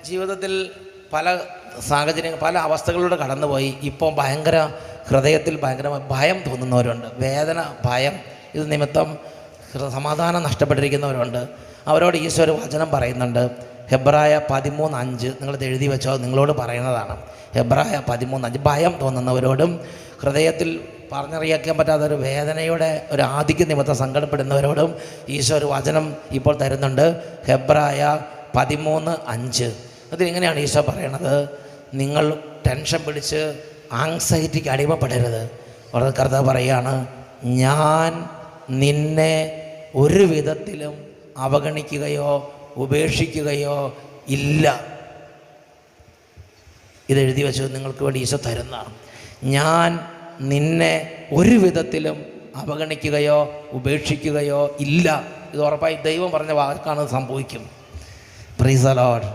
ജീവിതത്തിൽ പല സാഹചര്യങ്ങൾ, പല അവസ്ഥകളിലൂടെ കടന്നുപോയി ഇപ്പോൾ ഭയങ്കര ഹൃദയത്തിൽ ഭയങ്കരമായ ഭയം തോന്നുന്നവരുണ്ട്. വേദന, ഭയം ഇത് നിമിത്തം സമാധാനം നഷ്ടപ്പെട്ടിരിക്കുന്നവരുണ്ട്. അവരോട് ഈശോ ഒരു വചനം പറയുന്നുണ്ട്. ഹെബ്രായ 13:5 നിങ്ങളിത് എഴുതി വെച്ചോ, നിങ്ങളോട് പറയുന്നതാണ്. ഹെബ്രായ 13:5 ഭയം തോന്നുന്നവരോടും ഹൃദയത്തിൽ പറഞ്ഞറിയിക്കാൻ പറ്റാത്ത ഒരു വേദനയുടെ ഒരു ആധിക്യ നിമിത്തം സങ്കടപ്പെടുന്നവരോടും ഈശോ ഒരു വചനം ഇപ്പോൾ തരുന്നുണ്ട്. ഹെബ്രായ 13:5 അതിലിങ്ങനെയാണ് ഈശോ പറയണത്: നിങ്ങൾ ടെൻഷൻ പിടിച്ച് ആങ്സൈറ്റിക്ക് അടിമപ്പെടരുത്. അവിടെ കർത്താവ് പറയുകയാണ്, ഞാൻ നിന്നെ ഒരു വിധത്തിലും അവഗണിക്കുകയോ ഉപേക്ഷിക്കുകയോ ഇല്ല. ഇതെഴുതി വെച്ചത് നിങ്ങൾക്ക് വേണ്ടി ഈശോ തരുന്നതാണ്. ഞാൻ നിന്നെ ഒരു വിധത്തിലും അവഗണിക്കുകയോ ഉപേക്ഷിക്കുകയോ ഇല്ല. ഇത് ഉറപ്പായി ദൈവം പറഞ്ഞ വാക്കാണ്, സംഭവിക്കും. Praise the Lord.